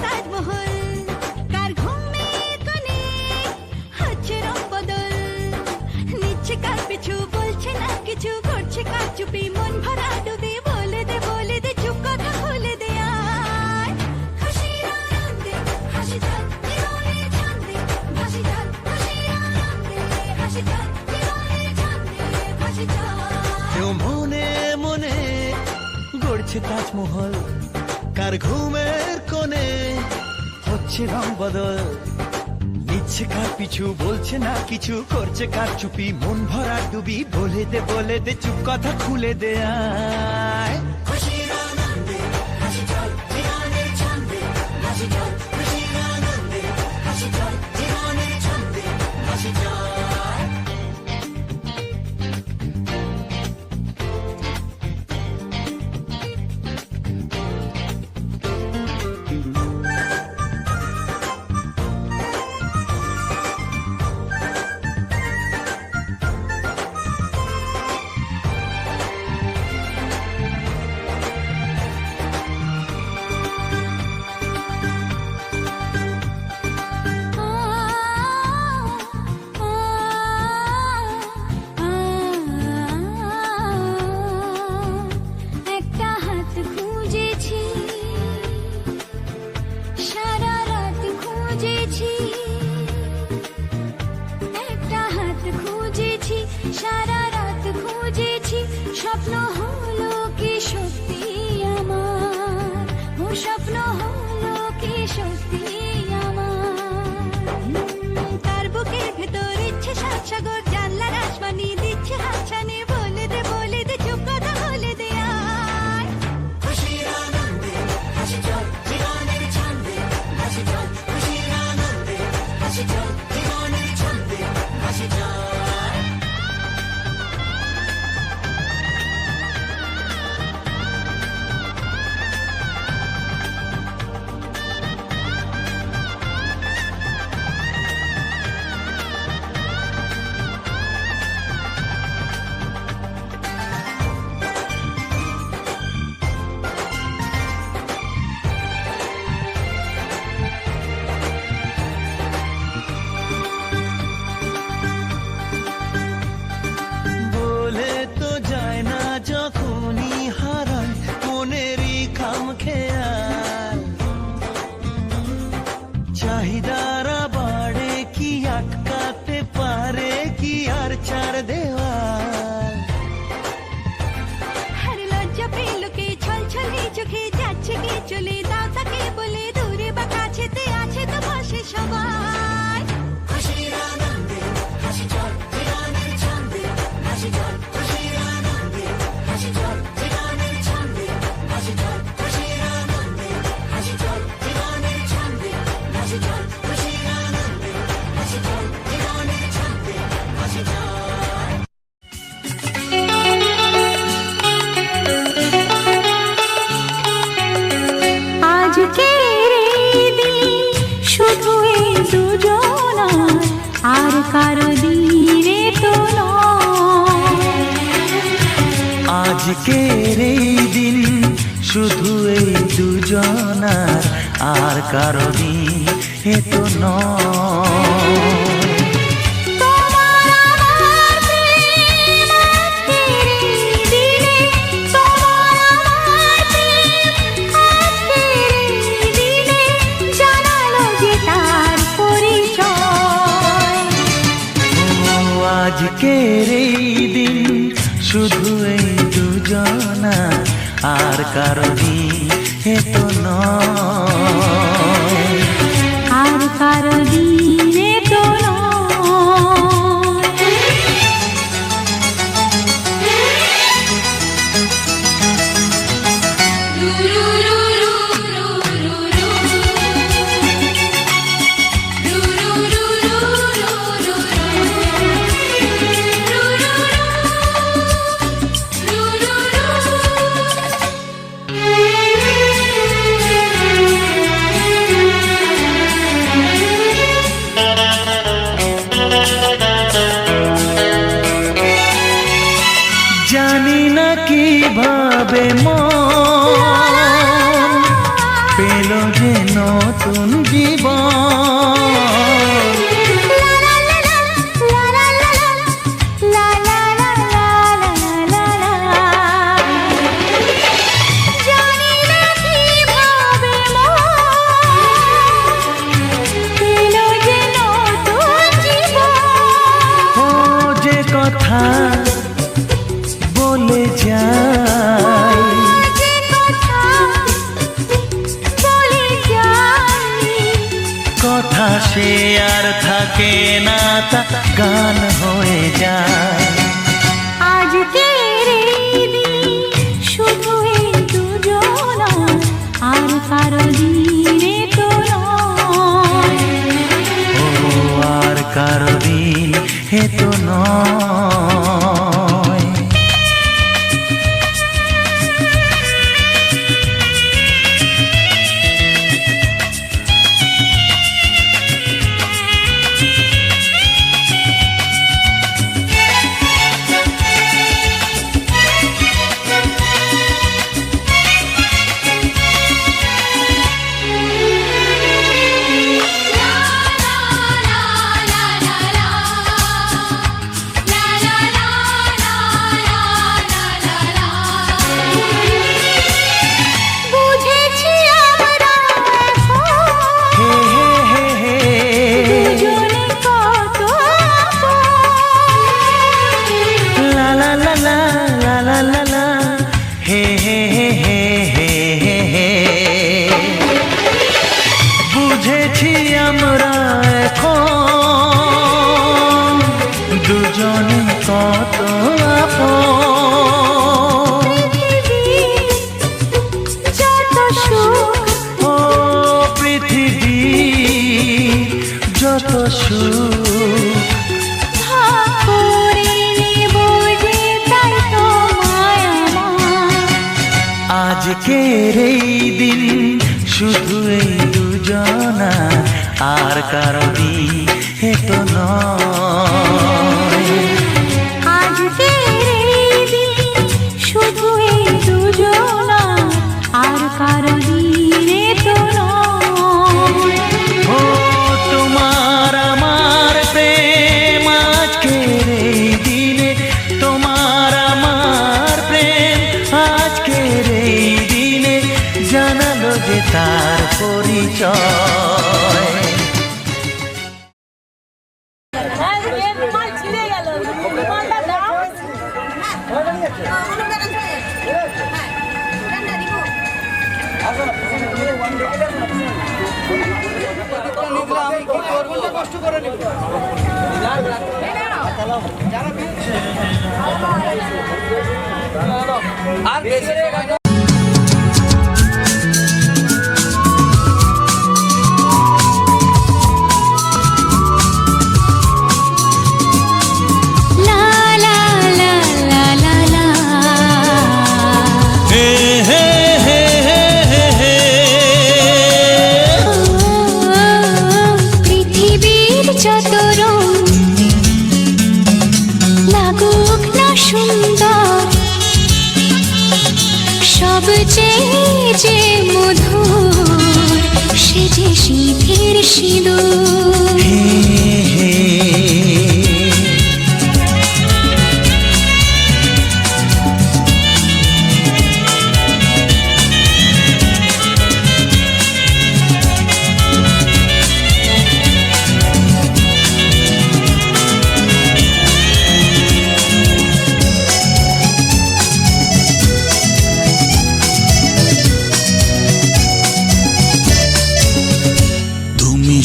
তাজমহল, কার ঘুমের কোণে হচ্ছে রং বদল, নিচ্ছে কার পিছু বলছে না কিছু, করছে কার চুপি মন ভরা ডুবি, বলে দে চুপ কথা খুলে দে আয়। খুশির আনন্দে হাসি যাক জীবনের ছন্দে ভাসি যাক, খুশির আনন্দে হাসি যাক জীবনের ছন্দে ভাসি যাক। কেউ মনে মনে গড়ছে তাজমহল, কার ঘুমের কোণে হচ্ছে রং বদল, নিচ্ছে কার পিছু বলছে না কিছু, করছে কার চুপি মন ভরা ডুবি, বলে দে চুপ কথা খুলে দে আয়। খুশির আনন্দে হাসি চল জীবনের ছন্দে ভাসি চল, খুশির আনন্দে হাসি চল জীবনের ছন্দে ভাসি চল। একটা হাত খুঁজেছি, সারা রাত খুঁজেছি, একটা হাত খুঁজেছি, সারা রাত খুঁজেছি, স্বপ্ন হলো কি সত্যি আমার, ও স্বপ্ন হলো কি সত্যি আমার। তার বুকের ভেতর ইচ্ছে সাত সাগর, জানলার আসমানি দিচ্ছে হাতছানি, বলে দে চুপ কথা বলে দে আয়। খুশির আনন্দে হাসি চল জীবনের ছন্দে হাসি চল, খুশির আনন্দে হাসি চল জীবনের ছন্দে হাসি চল। বলে তো যায় না যখনই হারায় মনেরই খাম খেয়াল, চাহিদারা বাড়ে কি আটকাতে পারে কি আর চার দেওয়াল। হর লজ্জা পেল কে ছল ছলে চোখে যাচ্ছে কে চলে, দাও তাকে বলে দূরে বা কাছেতে আছে তো পাশে সবাই। খুশির আনন্দে হাসি চল জীবনের ছন্দে হাসি চল, খুশির আনন্দে হাসি চল জীবনের ছন্দে হাসি চল, খুশির আনন্দে হাসি চল জীবনের ছন্দে হাসি চল, খুশির আনন্দে হাসি চল জীবনের ছন্দে হাসি চল। আজকের এই দিন শুধু এই দুজনার, আর কারো দিনে তো নয়। আজকের এই দিন শুধু এই দুজনার, আর কারো দিন এ তো নয়। আজকের এই দিন শুধু এই দুজনা, আর কারো দিন এ তো নয়, আর কারো দিনে তো জানি না কিভাবে মন পেল যে নতুন জীবন। কথা বলে যাই, কথা সে আর থাকে না, তা গান হয়ে যায়। আজকের এই দিন শুধু এই দুজন, আর কারো দিনে তো নয়। ও আর কারো দিন হে তো নয়। বুঝেছি আমরা এখন দুজনে কত আপন। ও পৃথিবী যত সুখ, আজকের এই দিন শুধু এই দুজনা, আর কারো দিন হে তো নয়। আজকের এই দিন শুধু এই দুজনা, আর কারো দিনে তো নয়। ও তোমার আমার প্রেম আজকের এই দিনে, তোমার আমার প্রেম আজকের এই দিনে জানালো যে তার পরিচয়। আর বেশি পৃথিবীর যত রং লাগুক না সুন্দর, সবচেয়ে যে মধুর সে যে সিঁথির সিঁদুর।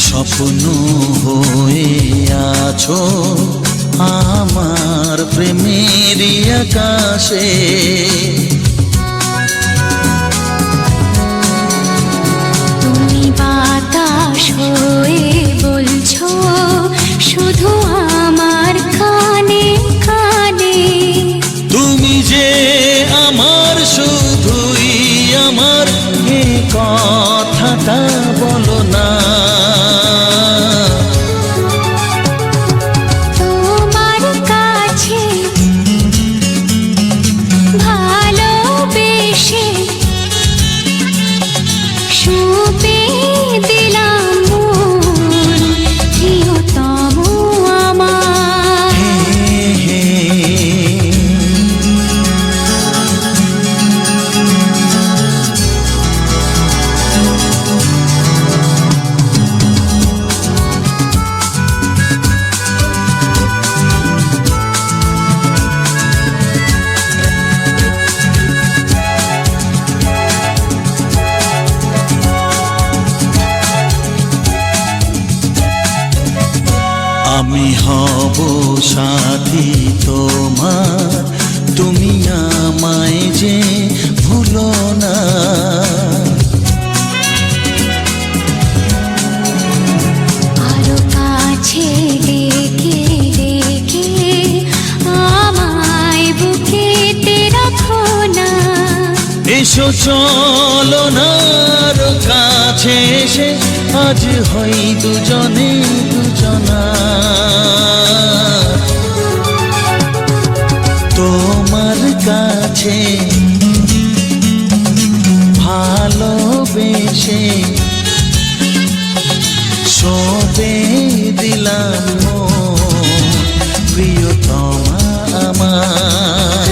স্বপ্ন হয়ে আছো আমার প্রেমের আকাশে, তুমি বাতাস হয়ে বলছো শুধু আমার কানে কানে। তুমি যে আমার শুধুই আমার, এ কথাটা বলো না। ভালোবেসে সুপে দিল আমি হব সাথী তোমার, তুমি আমায় যে ভুলো না। আরো কাছে ডেকে ডেকে আমায় বুকেতে রাখো না। এসো চলো না আরো কাছে এসে আজ হই দুজনে দুজনা। তোমার কাছে ভালোবেসে সবে দিলাম মন, প্রিয়তমা আমার।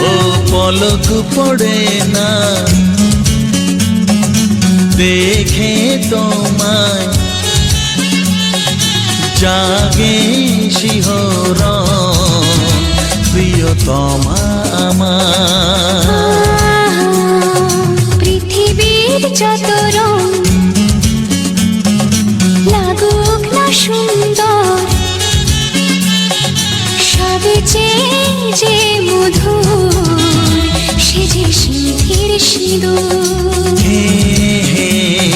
ও পলক পড়ে না দেখে তোমায়, জাগে শিহরণ, প্রিয়তমা আমার। পৃথিবীর যত রং লাগুক না সুন্দর, সবে যে মধুর, সে যে সিঁথির সিঁদুর,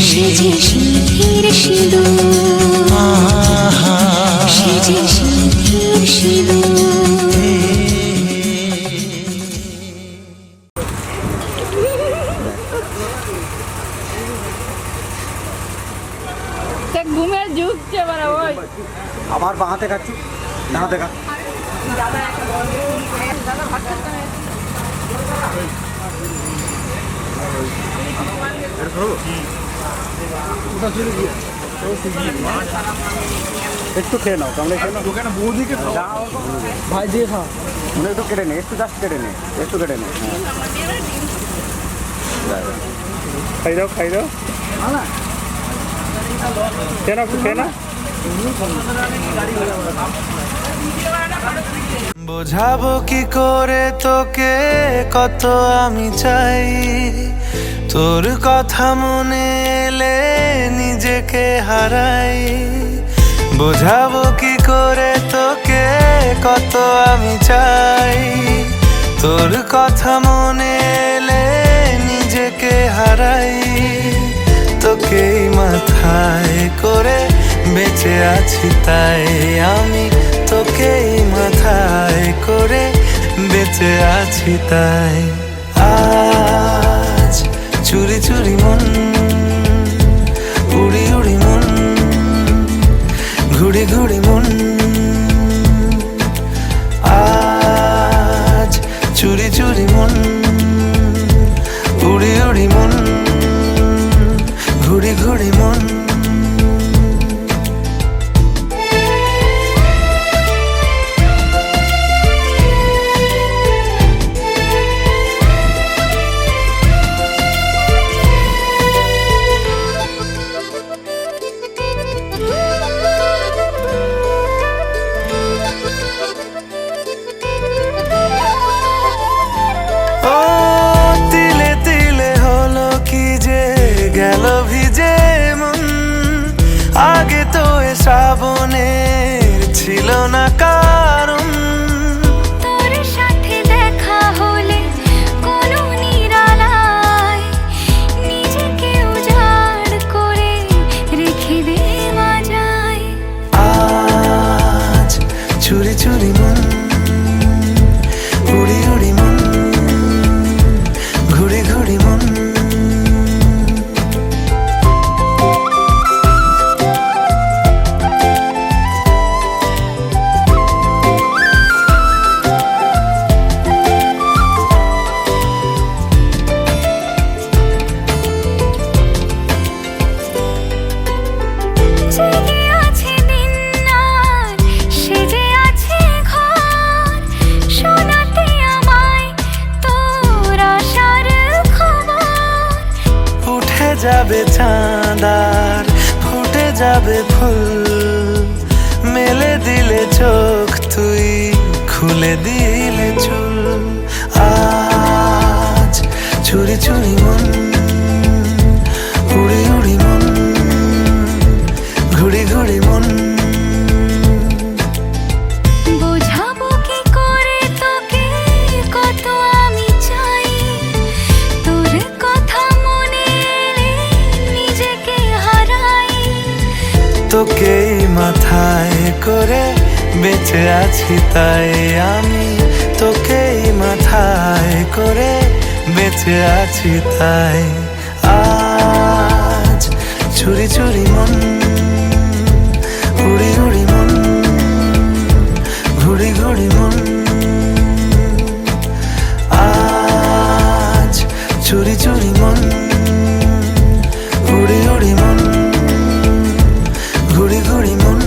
সে যে সিঁথির সিঁদুর, সে যে সিঁথির সিঁদুর। ঘুমের ঝুঁকছে বারা ওই আবার বাঁহাতে খাচ্ছি, ডানাতে খা। একটু খেয়ে নাও, তোমরা খেয়ে নাও। দোকানে বৌদিকে ভাই দিয়ে খাও, একটু কেটে নে, একটু জাস্ট কেটে নে, একটু কেটে নে। খাই দাও, খাই দাও, খেয়ে নাও, একটু খেয়ে নাও। বোঝাবো কি করে তোকে কত আমি চাই, তোর কথা মনে এলে নিজেকে হারাই। বোঝাবো কি করে তোকে কত আমি চাই, তোর কথা মনে এলে নিজেকে হারাই। তোকেই মাথায় করে বেঁচে আছি তাই আমি, তোকেই মাথায় করে বেঁচে আছি তাই। আজ চুরি চুরি মন, উড়ি উড়ি মন, ঘুড়ি ঘুড়ি মন। আজ চুরি চুরি মন, উড়ি উড়ি মন, ঘুড়ি ঘুড়ি মন। আগে তো এ শ্রাবণের ছিল না কারণ, তোর সাথে দেখা হলে কোনো নিরালায় নিজেকে উজাড় করে রেখে দেওয়া যায়। আজ চুরি চুরি মন, উড়ি উড়ি মন, ঘুড়ি ঘুড়ি মন। যাবে চাঁদার ফুটে যাবে ফুল, মেলে দিলে চোখ তুই খুলে দিলে চুল। আজ চুরি চুরি মন, উড়ি উড়ি মন, ঘুড়ি ঘুড়ি মন। বেঁচে আছি তাই আমি তোকেই মাথায় করে বেঁচে আছি তাই আজ চুরি চুরি মন উড়ি উড়ি মন ঘুড়ি ঘুড়ি মন আজ চুরি চুরি মন উড়ি উড়ি মন ঘুড়ি ঘুড়ি মন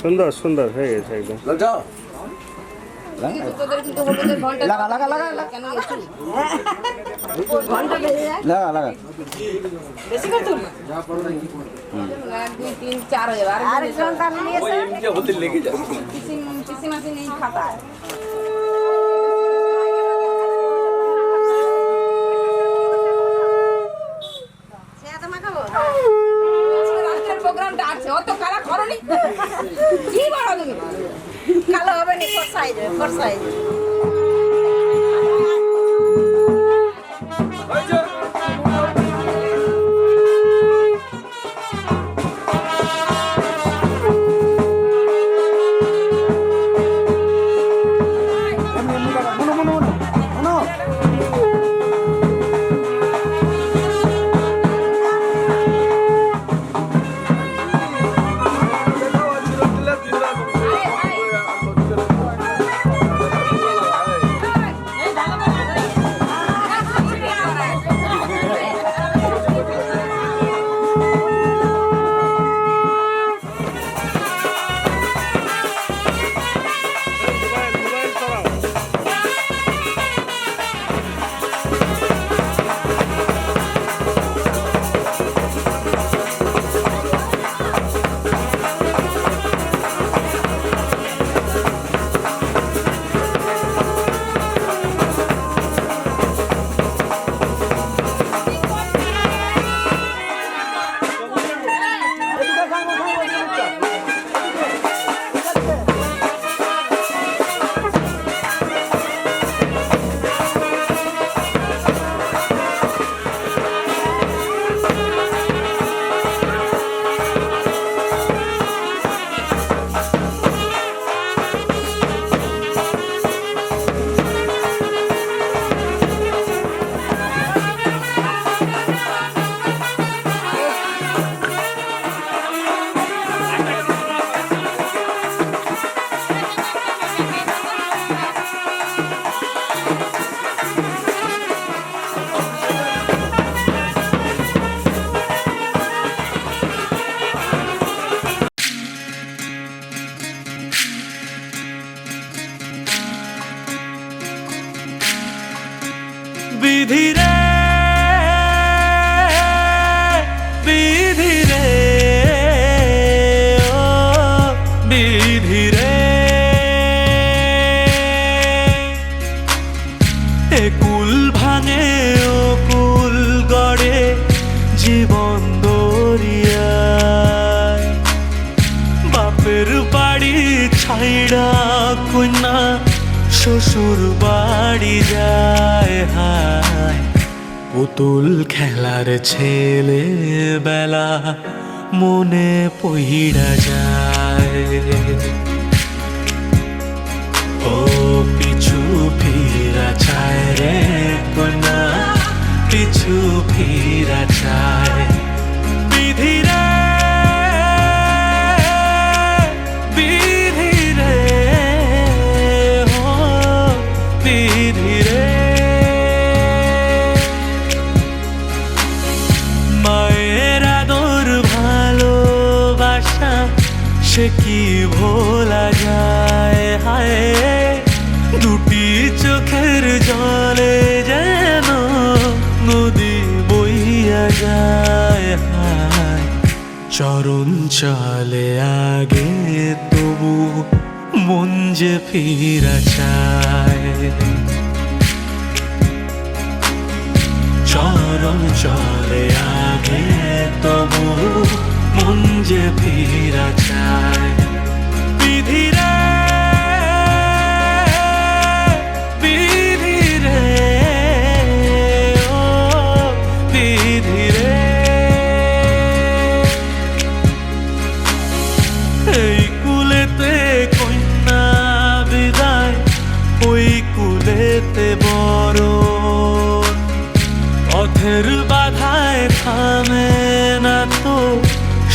সুন্দর সুন্দর হয়ে গেছে একদম তোদের কিন্তু হোটেলের ঘন্টা লাগা লাগা লাগা কেন গেছিস লাগা লাগা বেশি কর তুই 1 2 3 4 হয়ে যাবে আর ঘন্টা নিয়েছে ওই এমকে হোটেল লেগে যায় কিসি মাসি নেই খাতা প্রোগ্রামটা আছে অত কালা করনি কি বড় তুমি কালো হবে নি ফর সাইজ বিধি রে বিধি রে ও বিধি রে এ কুল ভাঙে ও কুল গড়ে জীবন দরিয়ায় বাপের বাড়ি ছাইড়া কন্যা শ্বশুর বাড়ি যায় হায় পুতুল খেলার ছেলে বেলা মনে পইড়া যায় ও পিছু ফিরা চায় রে কন্যা পিছু ফিরা চায় বিধি রে মায়ের আদর ভালোবাসা সে কি ভোলা যায় হায় দুটি চোখের জলে যেন নদী বইয়া যায় হায় চরণ চলে আগে তবু মন যে ফিরা চায় চরণ চলে আগে তবু মন যে ফিরা চায় বিধি রে বিধি রে ও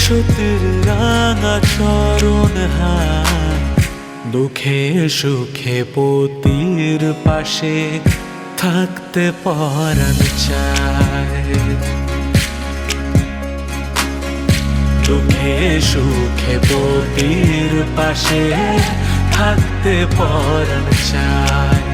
সতীর রাঙা চরণ হাত, দুঃখে সুখে পতির পাশে থাকতে পরাণ চায়। দুঃখে সুখে পতির পাশে থাকতে পরাণ চায়।